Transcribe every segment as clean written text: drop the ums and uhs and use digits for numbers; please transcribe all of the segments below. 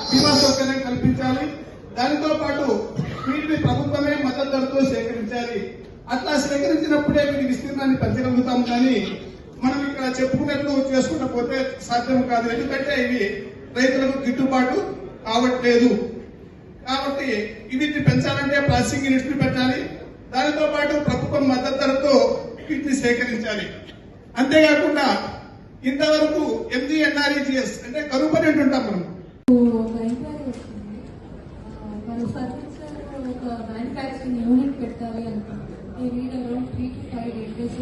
బీమా సౌకర్యం కల్పించాలి. దానితో పాటు వీటిని ప్రభుత్వమే మద్దతు ధరతో సేకరించాలి. అట్లా సేకరించినప్పుడే వీటి విస్తీర్ణాన్ని పెంచగలుగుతాం. కానీ మనం ఇక్కడ చెప్పుకున్నట్లు చేసుకుంటూ పోతే సాధ్యం కాదు. ఎందుకంటే ఇవి రైతులకు గిట్టుబాటు కావట్లేదు. కాబట్టి వీటిని పెంచాలంటే ప్రాసెసింగ్ యూనిట్స్ పెట్టాలి. దానితో పాటు ప్రభుత్వం మద్దతు ధరతో వీటిని సేకరించాలి. అంతేకాకుండా ఇంతవరకు MGNREGS అంటే కరువు పని అంటుంటాం మనం. ఒక మ్యానుఫ్యాక్చరింగ్ యూనిట్ పెట్టాలి అనుకుంటున్నాం. ఈ రీడ్ అరౌండ్ 3 to 5 acres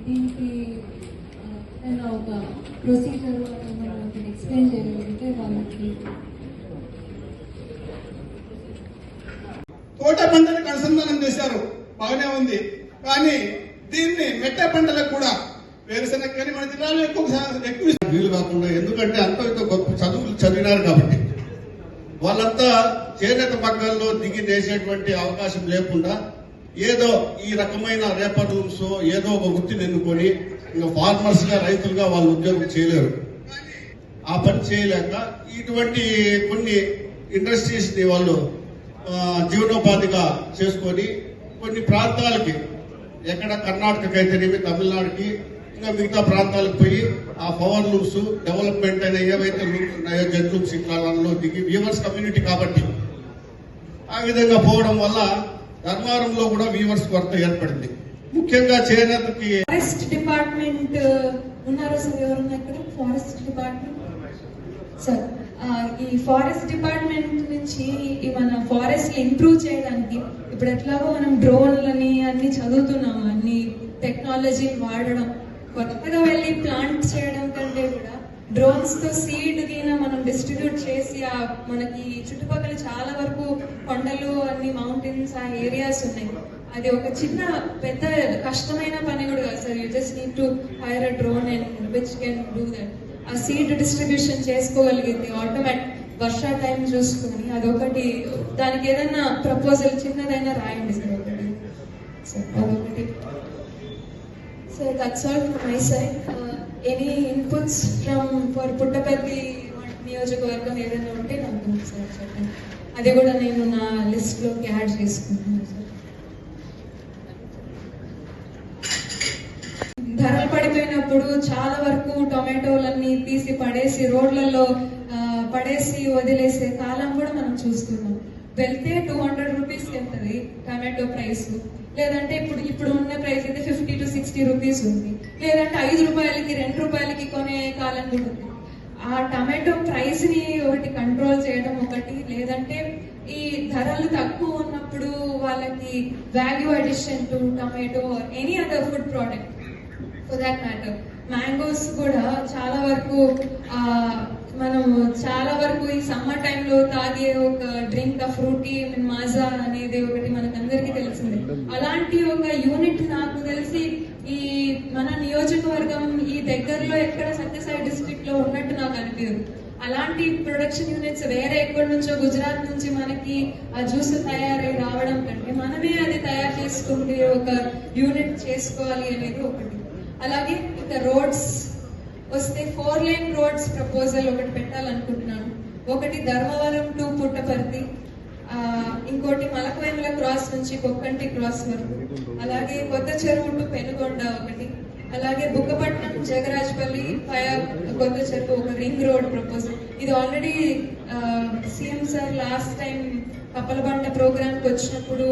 దీనికి ఒక ప్రొసీజర్ ఎక్స్ప్లెయిన్ చేయగలిగితే వాళ్ళకి. తోట పంటలకు అనుసంధానం చేశారు, బాగానే ఉంది. కానీ దీన్ని మెట్ట పంటలకు కూడా వేరుశనగ కానీ మన జిల్లాలో ఎక్కువ వీలు కాకుండా, ఎందుకంటే అంత గొప్ప చదువులు చదివినారు కాబట్టి వాళ్ళంతా చేనేత మగ్గాల్లో దిగి చేసేటువంటి అవకాశం లేకుండా ఏదో ఈ రకమైన రేపర్ రూమ్స్ ఏదో ఒక వృత్తిని ఎన్నుకొని ఇంకా ఫార్మర్స్ గా రైతులుగా వాళ్ళు ఉద్యోగం చేయలేరు. ఆ పని చేయలేక ఇటువంటి కొన్ని ఇండస్ట్రీస్ ని వాళ్ళు జీవనోపాధిగా చేసుకొని కొన్ని ప్రాంతాలకి, ఎక్కడ కర్ణాటకకి అయితేనేమి, తమిళనాడుకి, ఇంకా మిగతా ప్రాంతాలకు పోయి ఆ పవర్ లూమ్స్ డెవలప్మెంట్ అయిన ఏవైతే ఉన్నాయో జెట్ లూమ్స్ ఇట్లలో దిగి వీవర్స్ కమ్యూనిటీ కాబట్టి ఆ విధంగా పోవడం వల్ల ధర్మవరంలో కూడా వీవర్స్ కొరత ఏర్పడింది. ముఖ్యంగా చేనేతకి. ఫారెస్ట్ డిపార్ట్మెంట్ ఉన్నారు సార్, ఎవరున్నా ఇక్కడ ఫారెస్ట్ డిపార్ట్మెంట్ సార్. ఈ ఫారెస్ట్ డిపార్ట్మెంట్ నుంచి మన ఫారెస్ట్ ఇంప్రూవ్ చేయడానికి ఇప్పుడు ఎట్లాగో మనం డ్రోన్లని అన్ని చదువుతున్నాము, అన్ని టెక్నాలజీ వాడడం, కొత్తగా వెళ్ళి ప్లాంట్ చేయడం కంటే కూడా డ్రోన్స్ తో సీడ్ గిన మనం డిస్ట్రిబ్యూట్ చేసి మనకి చుట్టుపక్కల చాలా వరకు కొండలు అన్ని మౌంటైన్స్ ఆ ఏరియాస్ ఉన్నాయి. అది ఒక చిన్న పెద్ద కష్టమైన పని కూడా కాదు sir. You just need to hire a drone and which can do that. ఆ సీడ్ డిస్ట్రిబ్యూషన్ చేసుకోగలిగింది ఆటోమేటిక్ వర్షా టైం చూసుకొని. అదొకటి, దానికి ఏదైనా ప్రపోజల్ చిన్నదైనా రాయండి సార్ ఒకటి. సార్ అదొకటి sir. That's all from my side. Any inputs for Puttaparthi నియోజకవర్గం ఏదైనా ఉంటే నాకు సార్ చెప్పండి. అది కూడా నేను నా లిస్ట్ లోకి యాడ్ చేసుకుంటున్నాను సార్. ధరలు పడిపోయినప్పుడు చాలా వరకు టొమాటోలన్నీ తీసి పడేసి రోడ్లలో పడేసి వదిలేసే కాలం కూడా మనం చూస్తున్నాం. వెళ్తే 200 రూపీస్ వెళ్తుంది టమాటో ప్రైస్, లేదంటే ఇప్పుడు ఉన్న ప్రైస్ అయితే 50 to 60 రూపీస్ ఉంది, లేదంటే 5 రూపాయలకి 2 రూపాయలకి కొనే కాలం కూడా ఉంది. ఆ టమాటో ప్రైస్ ని ఒకటి కంట్రోల్ చేయడం ఒకటి, లేదంటే ఈ ధరలు తక్కువ ఉన్నప్పుడు వాళ్ళకి value addition to tomato any other food product for that matter. Mangoes కూడా చాలా వరకు ఈ సమ్మర్ టైంలో తాగే ఒక డ్రింక్ ఫ్రూటీ మాజా అనేది ఒకటి మనకందరికీ తెలిసిందే. అలాంటి ఒక యూనిట్ నాకు తెలిసి ఈ మన నియోజకవర్గం ఈ దగ్గరలో ఎక్కడ సత్యసాయి డిస్ట్రిక్ట్ లో ఉన్నట్టు నాకు అనిపించదు. అలాంటి ప్రొడక్షన్ యూనిట్స్ వేరే ఎక్కడి నుంచో గుజరాత్ నుంచి మనకి ఆ జ్యూస్ తయారై రావడం కంటే మనమే అది తయారు చేసుకుంటే ఒక యూనిట్ చేసుకోవాలి అనేది ఒకటి. అలాగే ఇక రోడ్స్ వస్తే 4 lane రోడ్స్ ప్రపోజల్ ఒకటి పెట్టాలనుకుంటున్నాను. ఒకటి ధర్మవరం టు పుట్టపర్తి, ఇంకోటి మలకవేముల క్రాస్ నుంచి కొక్కంటి క్రాస్ వరకు, అలాగే కొత్త చెరువు టు పెనుగొండ ఒకటి, అలాగే బుక్కపట్నం జగరాజ్పల్లి కొత్త చెరువు ఒక రింగ్ రోడ్ ప్రపోజల్. ఇది already CM sir last time Kappalabanda program కి వచ్చినప్పుడు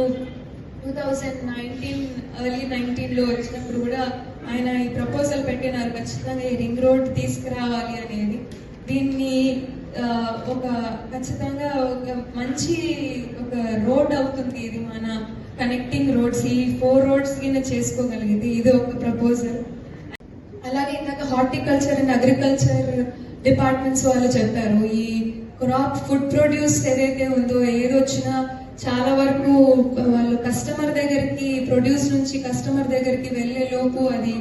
2019 ఎర్లీ 19లో వచ్చినప్పుడు కూడా ఆయన ఈ ప్రపోజల్ పెట్టినారు, ఖచ్చితంగా ఈ రింగ్ రోడ్ తీసుకురావాలి అనేది. దీన్ని ఒక ఖచ్చితంగా ఒక మంచి ఒక రోడ్ అవుతుంది. ఇది మన కనెక్టింగ్ రోడ్స్, ఈ 4 రోడ్స్ కింద చేసుకోగలిగింది. ఇది ఒక ప్రపోజల్. అలాగే ఇందాక హార్టికల్చర్ అండ్ అగ్రికల్చర్ డిపార్ట్మెంట్స్ వాళ్ళు చెప్పారు, ఈ క్రాప్ ఫుడ్ ప్రొడ్యూస్ ఏదైతే ఉందో ఏదొచ్చినా చాలా వరకు వాళ్ళు కస్టమర్ దగ్గరికి, ప్రొడ్యూస్ నుంచి కస్టమర్ దగ్గరికి వెళ్లే లోపు అది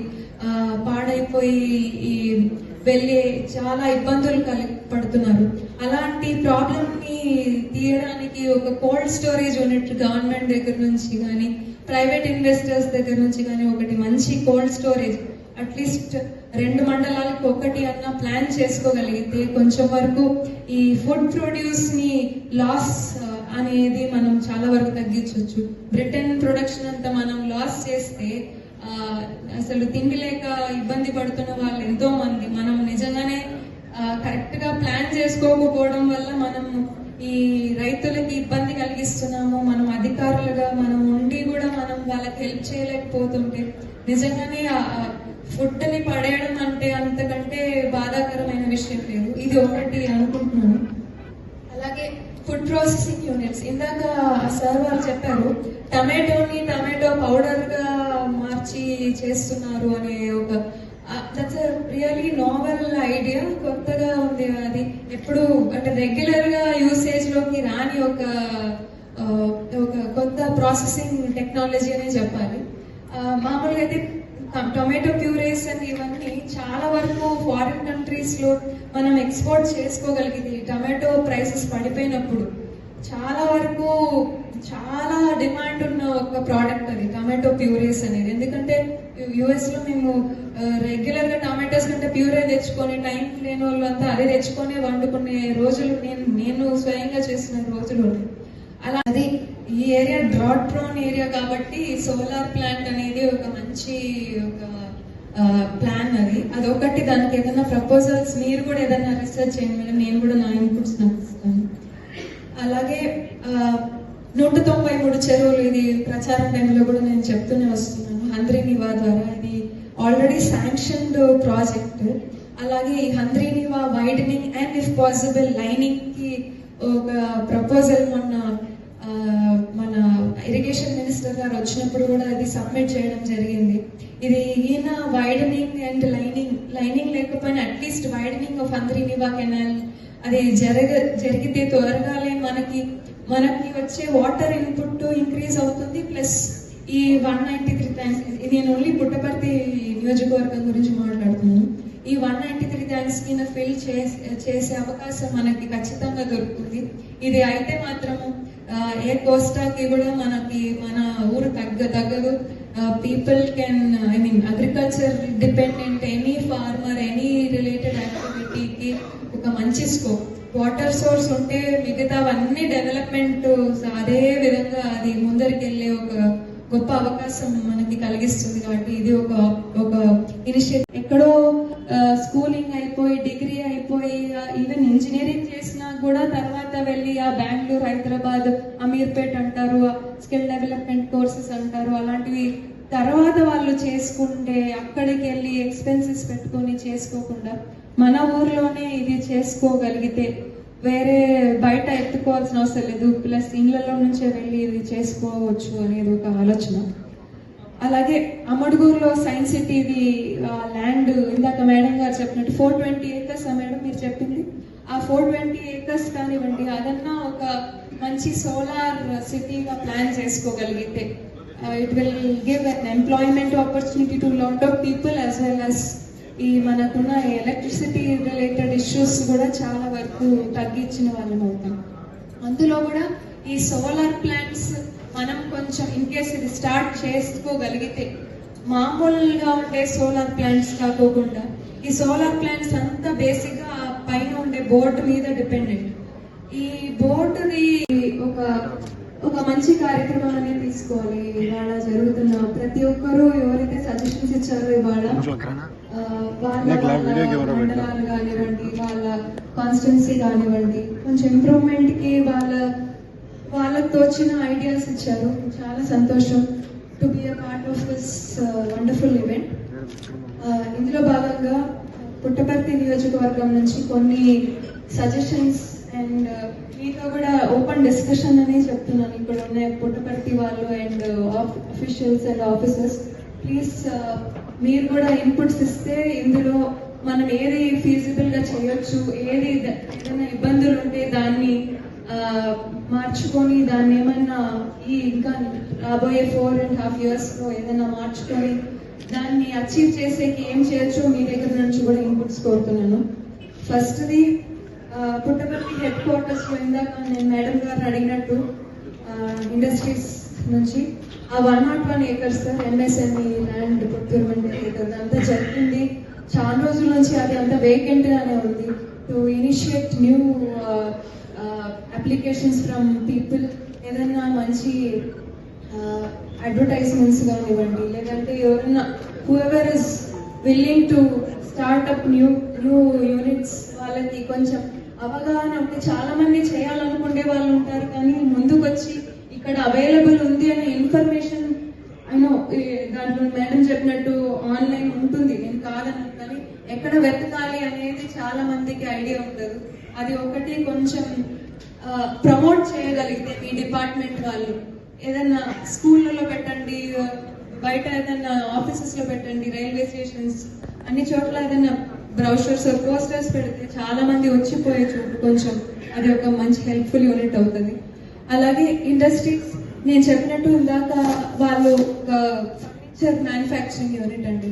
పాడైపోయి వెళ్ళే చాలా ఇబ్బందులు పడుతున్నారు. అలాంటి ప్రాబ్లం ని తీయడానికి ఒక కోల్డ్ స్టోరేజ్ యూనిట్ గవర్నమెంట్ దగ్గర నుంచి కానీ ప్రైవేట్ ఇన్వెస్టర్స్ దగ్గర నుంచి కానీ ఒకటి మంచి కోల్డ్ స్టోరేజ్ అట్లీస్ట్ 2 మండలాలకు ఒకటి అన్న ప్లాన్ చేసుకోగలిగితే కొంచెం వరకు ఈ ఫుడ్ ప్రొడ్యూస్ ని లాస్ అనేది మనం చాలా వరకు తగ్గించవచ్చు. బ్రిటన్ ప్రొడక్షన్ అంతా మనం లాస్ చేస్తే అసలు తిండి లేక ఇబ్బంది పడుతున్న వాళ్ళు ఎంతో మంది. మనం నిజంగానే కరెక్ట్ గా ప్లాన్ చేసుకోకపోవడం వల్ల మనం ఈ రైతులకి ఇబ్బంది కలిగిస్తున్నాము. మనం అధికారులుగా మనం ఉండి కూడా మనం వాళ్ళకి హెల్ప్ చేయలేకపోతుంటే నిజంగానే ఫుడ్ ని పడేయడం అంటే అంతకంటే బాధాకరమైన విషయం లేదు. ఇది ఒకటి అనుకుంటున్నాను. అలాగే ఫుడ్ ప్రాసెసింగ్ యూనిట్స్, ఇందాక సార్ వాళ్ళు చెప్పారు టమాటోని టమాటో పౌడర్ గా మార్చి చేస్తున్నారు అనే ఒక దట్స్ రియల్లీ నోవెల్ ఐడియా. కొత్తగా ఉంది అది. ఎప్పుడు అంటే రెగ్యులర్ గా యూసేజ్ లోకి రాని ఒక కొత్త ప్రాసెసింగ్ టెక్నాలజీ అనే చెప్పాలి. మామూలుగా అయితే టొమాటో ప్యూరేస్ అని ఇవన్నీ చాలా వరకు ఫారిన్ కంట్రీస్ లో మనం ఎక్స్పోర్ట్ చేసుకోగలిగింది. టొమాటో ప్రైసెస్ పడిపోయినప్పుడు చాలా వరకు చాలా డిమాండ్ ఉన్న ఒక ప్రోడక్ట్ అది టొమాటో ప్యూరేస్ అనేది. ఎందుకంటే యుఎస్ లో మేము రెగ్యులర్ గా టొమాటోస్ కంటే ప్యూరే తెచ్చుకొని టైం లేని వాళ్ళు అంతా అదే తెచ్చుకొని వండుకునే రోజులు నేను స్వయంగా చేసిన రోజులు ఉన్నాయి. అలా అది ఈ ఏరియా డ్రాట్ ప్రోన్ ఏరియా కాబట్టి సోలార్ ప్లాంట్ అనేది ఒక మంచి ఒక ప్లాన్ అదొకటి. దానికి ఏదైనా ప్రపోజల్స్ మీరు కూడా ఏదైనా రీసెర్చ్ చేయండి మేడం, నేను కూడా నా ఇన్పుట్స్ నాకు ఇస్తాను. అలాగే 193 చెరువులు, ఇది ప్రచారం టైంలో కూడా నేను చెప్తూనే వస్తున్నాను. హంద్రీనివా ద్వారా ఇది ఆల్రెడీ శాంక్షన్డ్ ప్రాజెక్ట్. అలాగే ఈ Handri-Neeva widening and if possible lining కి ఒక ప్రపోజల్ మన ఇరిగేషన్ మినిస్టర్ గారు వచ్చినప్పుడు కూడా అది సబ్మిట్ చేయడం జరిగింది. ఇది ఈయన వైడనింగ్ అండ్ లైనింగ్ లేకపోయినా at least widening of Handri-Neeva canal అది జరిగితే త్వరగానే మనకి వచ్చే వాటర్ ఇన్పుట్ ఇంక్రీజ్ అవుతుంది. ప్లస్ ఈ 193 ట్యాంక్స్, నేను ఓన్లీ పుట్టపర్తి నియోజకవర్గం గురించి మాట్లాడుతున్నాను. ఈ 193 ట్యాంక్స్ కింద ఫిల్ చేసే అవకాశం మనకి ఖచ్చితంగా దొరుకుతుంది. ఇది అయితే మాత్రము ఏ కోస్టాకి కూడా మన ఊరు తగ్గదు. People can agriculture dependent any farmer any related యాక్టివిటీకి ఒక మంచి స్కోప్. వాటర్ సోర్స్ ఉంటే మిగతావన్నీ డెవలప్మెంట్ అదే విధంగా అది ముందరికి వెళ్ళే ఒక గొప్ప అవకాశం మనకి కలిగిస్తుంది. కాబట్టి ఇది ఒక ఇనిషియేటివ్. ఎక్కడో స్కూలింగ్ అయిపోయి డిగ్రీ అయిపోయి ఈవెన్ ఇంజనీరింగ్ చేసినా కూడా తర్వాత వెళ్ళి ఆ బెంగళూరు, హైదరాబాద్, అమీర్పేట్ అంటారు, స్కిల్ డెవలప్మెంట్ కోర్సెస్ అంటారు, అలాంటివి తర్వాత వాళ్ళు చేసుకుంటే అక్కడికి వెళ్ళి ఎక్స్పెన్సెస్ పెట్టుకొని చేసుకోకుండా మన ఊర్లోనే ఇది చేసుకోగలిగితే వేరే బయట ఎత్తుకోవాల్సిన అవసరం లేదు. ప్లస్ ఇళ్లలో నుంచే వెళ్ళి ఇది చేసుకోవచ్చు అనేది ఒక ఆలోచన. అలాగే అమడుగూరులో సైన్స్ సిటీది ల్యాండ్ ఇందాక మేడం గారు చెప్పినట్టు 420 acres మేడం మీరు చెప్పింది. ఆ 420 acres కానివ్వండి, అదన్నా ఒక మంచి సోలార్ సిటీగా ప్లాన్ చేసుకోగలిగితే it will give an employment opportunity to lot of people as well as ఈ మనకున్న ఎలక్ట్రిసిటీ రిలేటెడ్ ఇష్యూస్ కూడా చాలా వరకు తగ్గించిన వాళ్ళం అవుతాం. అందులో కూడా ఈ సోలార్ ప్లాంట్స్ మనం కొంచెం ఇన్ కేస్ ఇది స్టార్ట్ చేసుకోగలిగితే మామూలుగా ఉండే సోలార్ ప్లాంట్స్ కాకోకుండా ఈ సోలార్ ప్లాంట్స్ అంతా బేసిక్ గా పైన ఉండే బోర్డు మీద డిపెండెంట్. ఈ బోర్డుది ఒక మంచి కార్యక్రమం అనేది తీసుకోవాలి. ఇవాళ జరుగుతున్న ప్రతి ఒక్కరూ ఎవరైతే సజెషన్స్ ఇచ్చారో ఇవాళ వాళ్ళ మండలాలు కానివ్వండి, వాళ్ళ కాన్స్టిట్యున్సీ కానివ్వండి, కొంచెం ఇంప్రూవ్మెంట్ కి వాళ్ళకు తోచిన ఐడియాస్ ఇచ్చారు. చాలా సంతోషం to be a part of this wonderful event. ఇందులో భాగంగా పుట్టపర్తి నియోజకవర్గం నుంచి కొన్ని సజెషన్స్ అండ్ మీతో కూడా ఓపెన్ డిస్కషన్ అని చెప్తున్నాను. ఇక్కడ ఉన్న పుట్టపర్తి వాళ్ళు and officials and officers, please మీరు కూడా ఇన్పుట్స్ ఇస్తే ఇందులో మనం ఏది ఫీజిబుల్ గా చేయొచ్చు, ఏదైనా ఇబ్బందులు ఉంటే దాన్ని మార్చుకొని దాన్ని ఏమన్నా ఇంకా రాబోయే 4.5 years లో ఏదైనా మార్చుకొని దాన్ని అచీవ్ చేసేకి ఏం చేయొచ్చో మీ దగ్గర నుంచి కూడా ఇన్పుట్స్ కోరుతున్నాను. ఫస్ట్ది పుట్టపర్తి హెడ్ క్వార్టర్స్ లో ఇందాక నేను మేడం గారు అడిగినట్టు ఇండస్ట్రీస్ నుంచి ఆ 101 acres sir MSME land procurement ఏదైతే అంతా జరిగింది. చాలా రోజుల నుంచి అది అంతా వేకెంట్ గానే ఉంది. To initiate new applications from people, ఏదైనా మంచి అడ్వర్టైజ్మెంట్స్ కానివ్వండి, లేదంటే ఎవరైనా whoever is willing to start up new units, వాళ్ళకి కొంచెం అవగాహన ఉంటే చాలా మంది చేయాలనుకునే వాళ్ళు ఉంటారు, కానీ ముందుకు వచ్చి ఇక్కడ అవైలబుల్ ఉంది అనే ఇన్ఫర్మేషన్ అయినో దాంట్లో మేడం చెప్పినట్టు ఆన్లైన్ ఉంటుంది, నేను కాదన్నాను, కానీ ఎక్కడ వెతకాలి అనేది చాలా మందికి ఐడియా ఉండదు. అది ఒకటి కొంచెం ప్రమోట్ చేయగలిగితే మీ డిపార్ట్మెంట్ వాళ్ళు ఏదైనా స్కూళ్ళలో పెట్టండి, బయట ఏదైనా ఆఫీసెస్ లో పెట్టండి, రైల్వే స్టేషన్స్ అన్ని చోట్ల ఏదైనా బ్రౌషర్స్ పోస్టర్స్ పెడితే చాలా మంది వచ్చిపోయే చోటు కొంచెం అది ఒక మంచి హెల్ప్ఫుల్ యూనిట్ అవుతుంది. అలాగే ఇండస్ట్రీస్ నేను చెప్పినట్టు ఇందాక వాళ్ళు ఫర్నిచర్ మ్యానుఫ్యాక్చరింగ్ యూనిట్ అండి,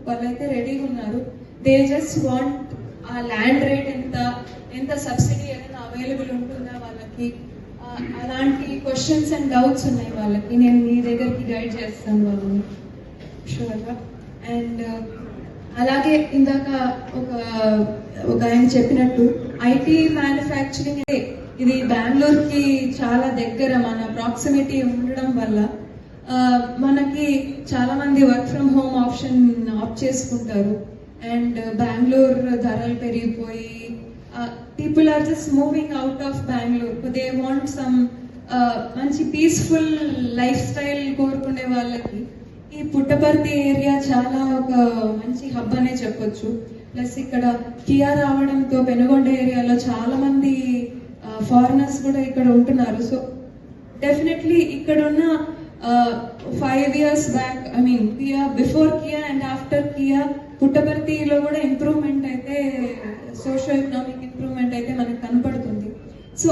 వాళ్ళైతే రెడీగా ఉన్నారు. దే జస్ట్ వాంట్ ఆ ల్యాండ్ రేట్ ఎంత సబ్సిడీ ఏదైనా అవైలబుల్ ఉంటుందా వాళ్ళకి, అలాంటి క్వశ్చన్స్ అండ్ డౌట్స్ ఉన్నాయి వాళ్ళకి. నేను మీ దగ్గరికి గైడ్ చేస్తాను వాళ్ళని షూర్గా. అండ్ అలాగే ఇందాక ఒక ఆయన చెప్పినట్టు ఐటీ మ్యానుఫ్యాక్చరింగ్ ఇది బెంగళూరుకి చాలా దగ్గర, మన ప్రాక్సిమిటీ ఉండడం వల్ల మనకి చాలా మంది work from home option opt చేసుకుంటారు. అండ్ బెంగళూరు ధరలు పెరిగిపోయి people are just moving out of Bengaluru. They want some మంచి పీస్ఫుల్ లైఫ్ స్టైల్ కోరుకునే వాళ్ళకి ఈ పుట్టపర్తి ఏరియా చాలా ఒక మంచి హబ్ అనే చెప్పొచ్చు. ప్లస్ ఇక్కడ కియా రావడంతో పెనుగొండ ఏరియాలో చాలా మంది ఫారినర్స్ కూడా ఇక్కడ ఉంటున్నారు. సో డెఫినెట్లీ ఇక్కడ ఉన్న 5 years back, I mean Kia before Kia and after Kia పుట్టపర్తిలో కూడా ఇంప్రూవ్మెంట్ అయితే, సోషో ఎకనామిక్ ఇంప్రూవ్మెంట్ అయితే మనకు కనపడుతుంది. సో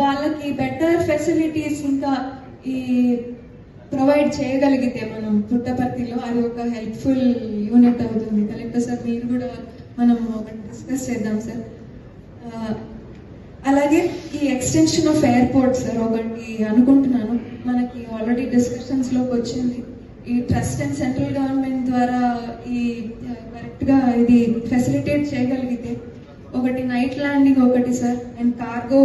వాళ్ళకి బెటర్ ఫెసిలిటీస్ ఇంకా ఈ ప్రొవైడ్ చేయగలిగితే మనం పుట్టపర్తిలో అది ఒక హెల్ప్ఫుల్ యూనిట్ అవుతుంది. కలెక్టర్ సార్ మీరు కూడా మనం ఒకటి డిస్కస్ చేద్దాం సార్. అలాగే ఈ ఎక్స్టెన్షన్ ఆఫ్ ఎయిర్పోర్ట్ సార్ ఒకటి అనుకుంటున్నాను, మనకి ఆల్రెడీ డిస్కషన్స్ లోకి వచ్చింది. ఈ ట్రస్ట్ అండ్ సెంట్రల్ గవర్నమెంట్ ద్వారా ఈ కరెక్ట్ గా ఇది ఫెసిలిటేట్ చేయగలిగితే ఒకటి నైట్ ల్యాండింగ్ ఒకటి sir, and cargo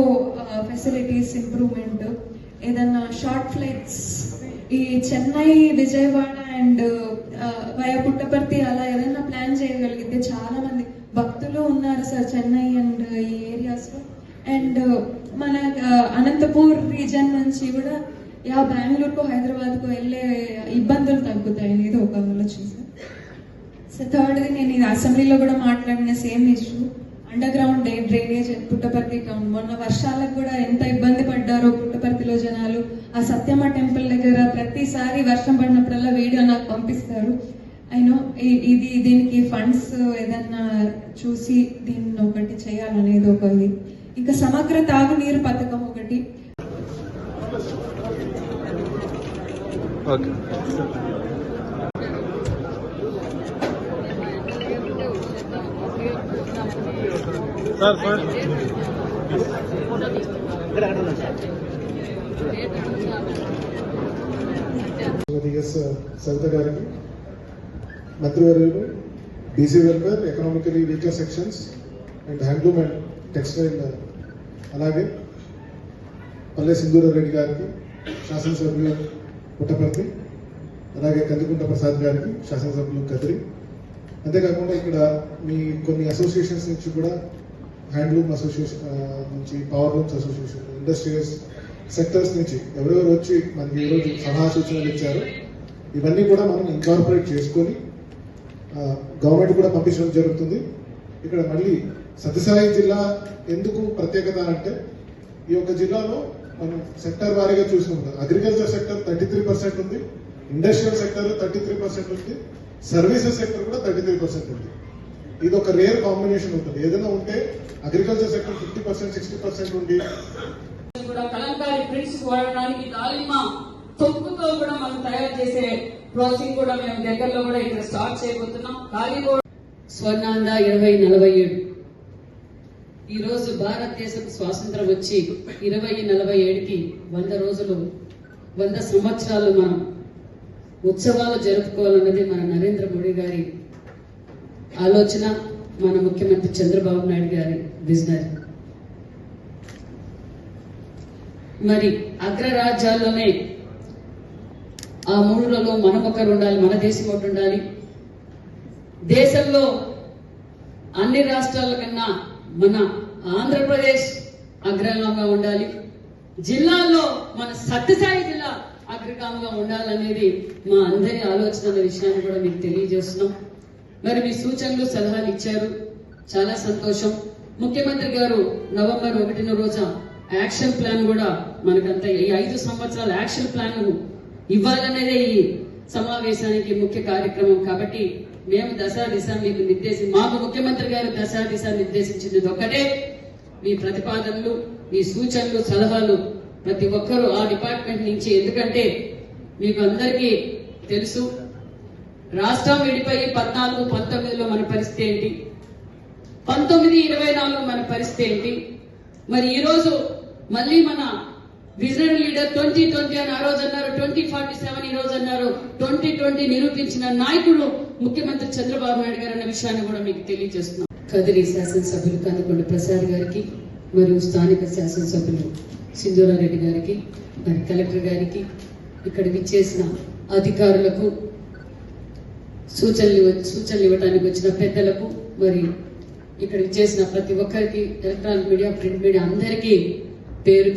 facilities improvement, ఏదన్నా షార్ట్ ఫ్లైట్స్ ఈ చెన్నై విజయవాడ అండ్ వయా పుట్టపర్తి అలా ఏదైనా ప్లాన్ చేయగలిగితే చాలా మంది భక్తులు ఉన్నారు సార్ చెన్నై అండ్ ఈ ఏరియాస్ లో. అండ్ మన అనంతపూర్ రీజన్ నుంచి కూడా బెంగళూరుకు హైదరాబాద్కు వెళ్ళే ఇబ్బందులు తగ్గుతాయి అనేది ఒక ఆలోచన సార్. సో థర్డ్ది నేను ఇది అసెంబ్లీలో కూడా మాట్లాడిన same issue, under ground drainage Puttaparthi town. మొన్న వర్షాలకు కూడా ఎంత ఇబ్బంది పడ్డారో పుట్టపర్తిలో జనాలు. ఆ సత్యమ్మ టెంపుల్ దగ్గర ప్రతిసారి వర్షం పడినప్పుడల్లా వీడియో నాకు పంపిస్తారు. అయినో దీనికి ఫండ్స్ ఏదన్నా చూసి దీన్ని ఒకటి చేయాలనేది ఒకటి. ఇంకా సమగ్ర తాగునీరు పథకం ఒకటి. సవిత గారికి, మంత్రివర్యులు, BC welfare, economically weaker sections and handloom and textile, అలాగే పల్లె సింధూరారెడ్డి గారికి, శాసనసభ్యులు పుట్టపర్తి, అలాగే కందికుంట ప్రసాద్ గారికి, శాసనసభ్యులు కదిరి. అంతేకాకుండా ఇక్కడ మీ కొన్ని అసోసియేషన్స్ నుంచి కూడా, హ్యాండ్లూమ్ అసోసియేషన్ నుంచి, power looms association, industrials sectors నుంచి ఎవరెవరు వచ్చి మనకి ఈరోజు సలహా సూచనలు ఇచ్చారు, ఇవన్నీ కూడా మనం ఇన్కార్పొరేట్ చేసుకొని గవర్నమెంట్ కూడా పంపించడం జరుగుతుంది. ఇక్కడ మళ్ళీ సత్యసాయి జిల్లా ఎందుకు ప్రత్యేకత అంటే, ఈ యొక్క జిల్లాలో మనం సెక్టర్ వారీగా చూసినప్పుడు అగ్రికల్చర్ సెక్టర్ 33% ఉంది, ఇండస్ట్రియల్ సెక్టర్ 33% ఉంది, సర్వీసెస్ సెక్టర్ కూడా 33% ఉంది. ఇది ఒక రేర్ కాంబినేషన్ ఉంటుంది. ఏదైనా ఉంటే అగ్రికల్చర్ సెక్టర్ 50%, 60% ఉండి కూడా కలంకారీ ప్రింట్స్ వాడడానికి దాలిమ్మ తొక్కుతో కూడా మనం తయారు చేసే ప్రాసెసింగ్ కూడా మేము దగ్గరలో కూడా ఇక్కడ స్టార్ట్ చేయబోతున్నాం. స్వర్ణాంధ్ర 2047 ఈ రోజు భారతదేశం స్వాతంత్రం వచ్చి 2047కి 100 రోజులు 100 సంవత్సరాలు మనం ఉత్సవాలు జరుపుకోవాలన్నది మన నరేంద్ర మోడీ గారి ఆలోచన, మన ముఖ్యమంత్రి చంద్రబాబు నాయుడు గారి విజనరీ. మరి అగ్రరాజ్యాల్లోనే ఆ 3లలో మనం ఒకరు ఉండాలి, మన దేశం ఒకటి ఉండాలి. దేశంలో అన్ని రాష్ట్రాల కన్నా మన ఆంధ్రప్రదేశ్ అగ్రగామిగా ఉండాలి. జిల్లాల్లో మన సత్యసాయి జిల్లా అగ్రగామిగా ఉండాలనేది మా అందరి ఆలోచన అనే విషయాన్ని కూడా మీకు తెలియజేస్తున్నాం. మరి మీ సూచనలు సలహాలు ఇచ్చారు, చాలా సంతోషం. ముఖ్యమంత్రి గారు నవంబర్ 1న రోజు యాక్షన్ ప్లాన్ కూడా మనకంతా ఈ 5 సంవత్సరాల యాక్షన్ ప్లాన్ ఇవ్వాలనేదే ఈ సమావేశానికి ముఖ్య కార్యక్రమం. కాబట్టి మేము దశా దిశ మీకు మాకు ముఖ్యమంత్రి గారు దశా దిశ నిర్దేశించింది ఒకటే, మీ ప్రతిపాదనలు, మీ సూచనలు, సలహాలు ప్రతి ఒక్కరూ ఆ డిపార్ట్మెంట్ నుంచి. ఎందుకంటే మీకు అందరికీ తెలుసు, రాష్ట్రం విడిపోయి 14-19లో మన పరిస్థితి ఏంటి, 19-24 మన పరిస్థితి ఏంటి. మరి ఈ రోజు మళ్ళీ మన విజనరీ లీడర్ 2020 అని ఆ రోజు అన్నారు, 2047 ఈ రోజు అన్నారు. 2020 నిరూపించిన నాయకుడు ముఖ్యమంత్రి చంద్రబాబు నాయుడు గారు అన్న విషయాన్ని కూడా మీకు తెలియజేస్తున్నాం. కదిరి శాసనసభ్యులు కందుకొండ ప్రసాద్ గారికి, మరియు స్థానిక శాసనసభ్యులు సింధూరారెడ్డి గారికి, మరి కలెక్టర్ గారికి, ఇక్కడ విచ్చేసిన అధికారులకు, సూచనలు ఇవ్వడానికి వచ్చిన పెద్దలకు, మరి ఇక్కడ విచ్చేసిన ప్రతి ఒక్కరికి, ఎలక్ట్రానిక్ మీడియా, ప్రింట్ మీడియా అందరికీ పేరు